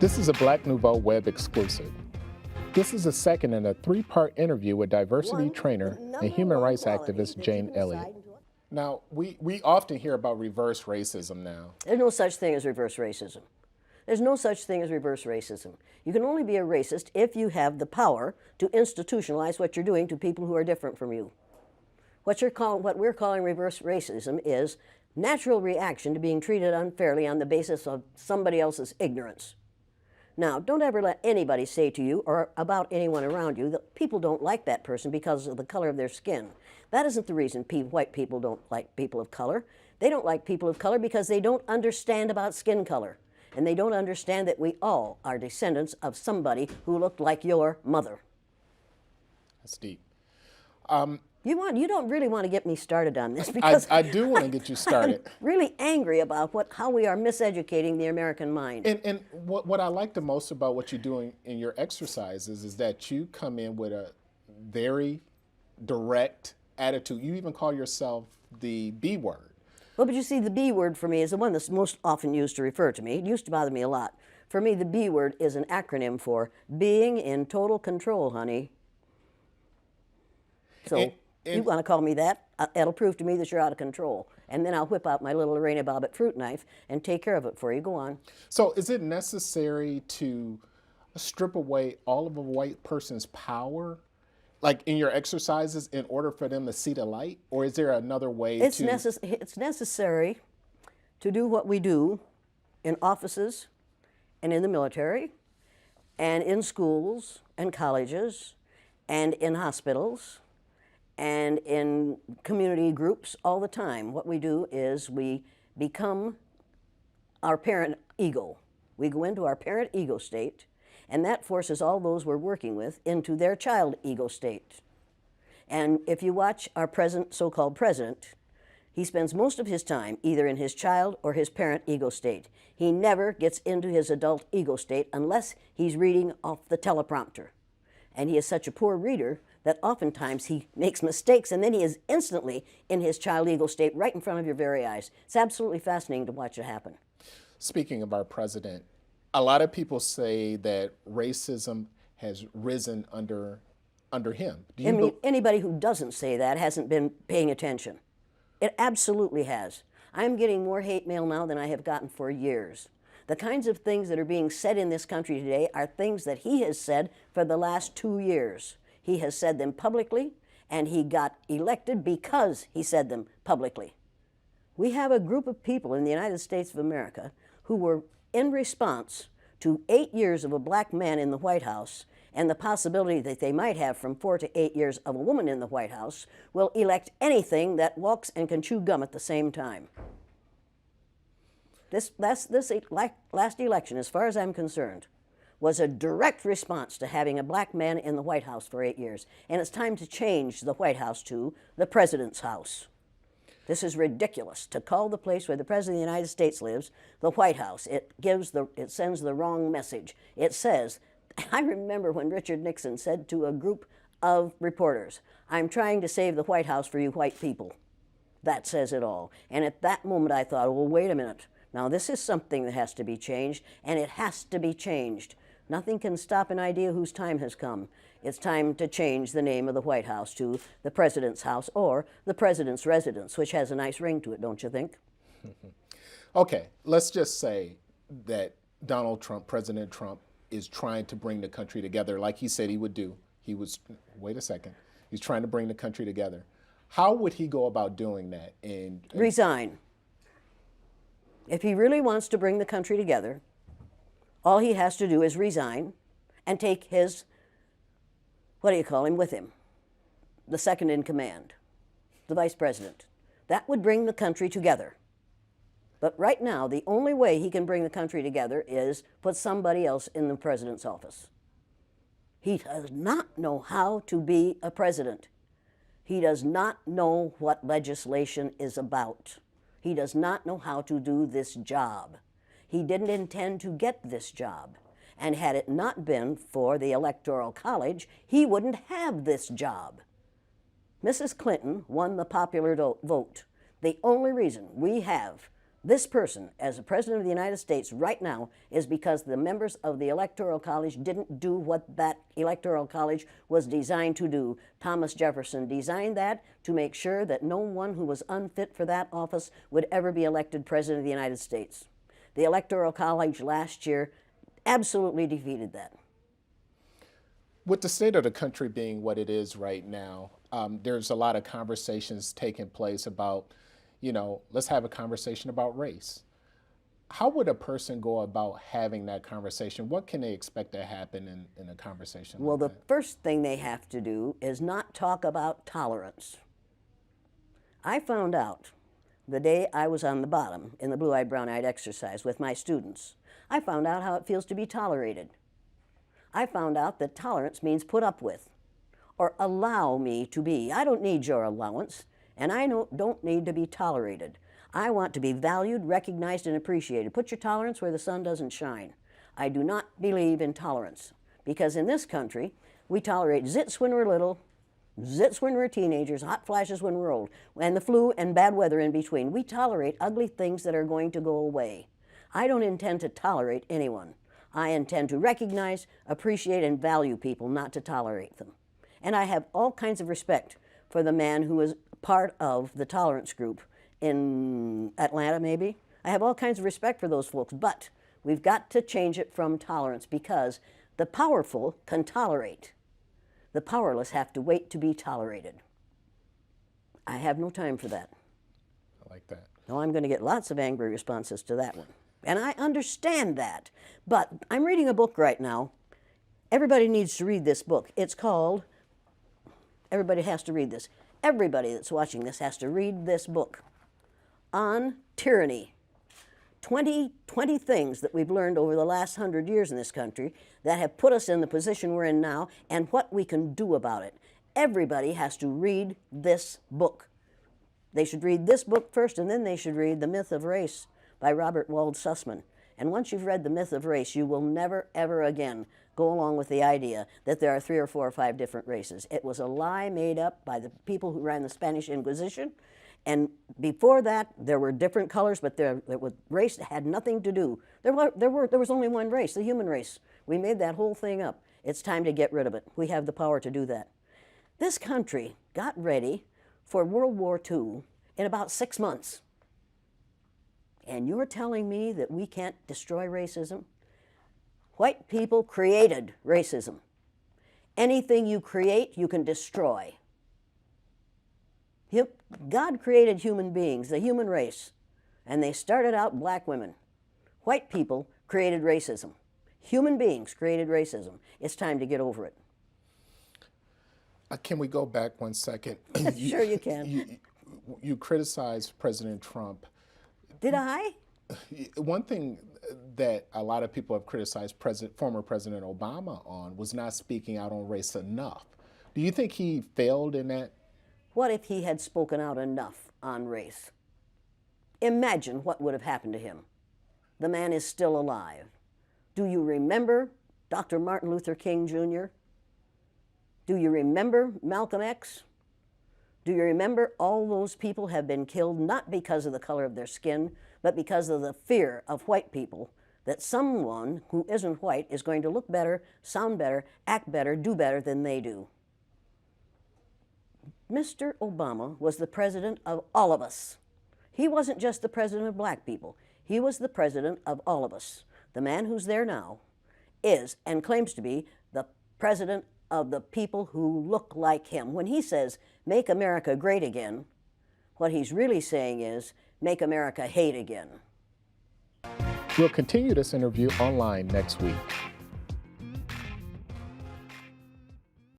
This is a Black Nouveau web exclusive. This is the second in a three-part interview with diversity trainer and human rights activist Jane Elliott. Now, we often hear about reverse racism now. There's no such thing as reverse racism. There's no such thing as reverse racism. You can only be a racist if you have the power to institutionalize what you're doing to people who are different from you. What we're calling reverse racism is natural reaction to being treated unfairly on the basis of somebody else's ignorance. Now, don't ever let anybody say to you or about anyone around you that people don't like that person because of the color of their skin. That isn't the reason white people don't like people of color. They don't like people of color because they don't understand about skin color. And they don't understand that we all are descendants of somebody who looked like your mother. That's deep. You don't really want to get me started on this because I do want to get you started. I'm really angry about how we are miseducating the American mind. And what I like the most about what you're doing in your exercises is that you come in with a very direct attitude. You even call yourself the B word. Well, but you see, the B word for me is the one that's most often used to refer to me. It used to bother me a lot. For me, the B word is an acronym for being in total control, honey. So you want to call me that? It'll prove to me that you're out of control. And then I'll whip out my little Lorena Bobbitt fruit knife and take care of it for you. Go on. So is it necessary to strip away all of a white person's power, like in your exercises, in order for them to see the light? Or is there another way It's necessary to do what we do in offices and in the military and in schools and colleges and in hospitals and in community groups all the time. What we do is we become our parent ego. We go into our parent ego state, and that forces all those we're working with into their child ego state. And if you watch our present so-called president, he spends most of his time either in his child or his parent ego state. He never gets into his adult ego state unless he's reading off the teleprompter. And he is such a poor reader that oftentimes he makes mistakes, and then he is instantly in his child ego state right in front of your very eyes. It's absolutely fascinating to watch it happen. Speaking of our president, a lot of people say that racism has risen under him. Anybody who doesn't say that hasn't been paying attention. It absolutely has. I'm getting more hate mail now than I have gotten for years. The kinds of things that are being said in this country today are things that he has said for the last 2 years. He has said them publicly, and he got elected because he said them publicly. We have a group of people in the United States of America who were in response to 8 years of a black man in the White House and the possibility that they might have from 4 to 8 years of a woman in the White House, will elect anything that walks and can chew gum at the same time. This last election, as far as I'm concerned, was a direct response to having a black man in the White House for 8 years. And it's time to change the White House to the President's house. This is ridiculous, to call the place where the President of the United States lives the White House. It sends the wrong message. It says, I remember when Richard Nixon said to a group of reporters, I'm trying to save the White House for you white people. That says it all. And at that moment I thought, well, wait a minute. Now this is something that has to be changed, and it has to be changed. Nothing can stop an idea whose time has come. It's time to change the name of the White House to the President's house or the President's residence, which has a nice ring to it, don't you think? Okay, let's just say that Donald Trump, President Trump, is trying to bring the country together like he said he would do. Wait a second, he's trying to bring the country together. How would he go about doing that? Resign. If he really wants to bring the country together, all he has to do is resign and take his, with him? The second in command, the vice president. That would bring the country together. But right now, the only way he can bring the country together is put somebody else in the president's office. He does not know how to be a president. He does not know what legislation is about. He does not know how to do this job. He didn't intend to get this job. And had it not been for the Electoral College, he wouldn't have this job. Mrs. Clinton won the popular vote. The only reason we have this person as the President of the United States right now is because the members of the Electoral College didn't do what that Electoral College was designed to do. Thomas Jefferson designed that to make sure that no one who was unfit for that office would ever be elected President of the United States. The Electoral College last year absolutely defeated that. With the state of the country being what it is right now, there's a lot of conversations taking place about, let's have a conversation about race. How would a person go about having that conversation? What can they expect to happen in a conversation Well, like the that? first thing they have to do is not talk about tolerance. I found out the day I was on the bottom in the blue-eyed, brown-eyed exercise with my students. I found out how it feels to be tolerated. I found out that tolerance means put up with or allow me to be. I don't need your allowance, and I don't need to be tolerated. I want to be valued, recognized, and appreciated. Put your tolerance where the sun doesn't shine. I do not believe in tolerance because in this country, we tolerate zits when we're little, zits when we're teenagers, hot flashes when we're old, and the flu and bad weather in between. We tolerate ugly things that are going to go away. I don't intend to tolerate anyone. I intend to recognize, appreciate, and value people, not to tolerate them. And I have all kinds of respect for the man who is part of the tolerance group in Atlanta, maybe. I have all kinds of respect for those folks, but we've got to change it from tolerance because the powerful can tolerate. The powerless have to wait to be tolerated. I have no time for that. I like that. No, I'm going to get lots of angry responses to that one. And I understand that. But I'm reading a book right now. Everybody needs to read this book. It's called, everybody has to read this. Everybody that's watching this has to read this book on tyranny. 20 things that we've learned over the last 100 years in this country that have put us in the position we're in now and what we can do about it. Everybody has to read this book. They should read this book first, and then they should read The Myth of Race by Robert Wald Sussman. And once you've read The Myth of Race, you will never, ever again go along with the idea that there are 3 or 4 or 5 different races. It was a lie made up by the people who ran the Spanish Inquisition. And before that, there were different colors, but race had nothing to do. There was only one race, the human race. We made that whole thing up. It's time to get rid of it. We have the power to do that. This country got ready for World War II in about 6 months. And you're telling me that we can't destroy racism? White people created racism. Anything you create, you can destroy. God created human beings, the human race, and they started out black women. White people created racism. Human beings created racism. It's time to get over it. Can we go back 1 second? Sure you can. You criticized President Trump. Did I? One thing that a lot of people have criticized former President Obama on was not speaking out on race enough. Do you think he failed in that? What if he had spoken out enough on race? Imagine what would have happened to him. The man is still alive. Do you remember Dr. Martin Luther King Jr.? Do you remember Malcolm X? Do you remember all those people have been killed not because of the color of their skin, but because of the fear of white people that someone who isn't white is going to look better, sound better, act better, do better than they do? Mr. Obama was the president of all of us. He wasn't just the president of black people. He was the president of all of us. The man who's there now is and claims to be the president of the people who look like him. When he says, "Make America great again," what he's really saying is, "Make America hate again." We'll continue this interview online next week.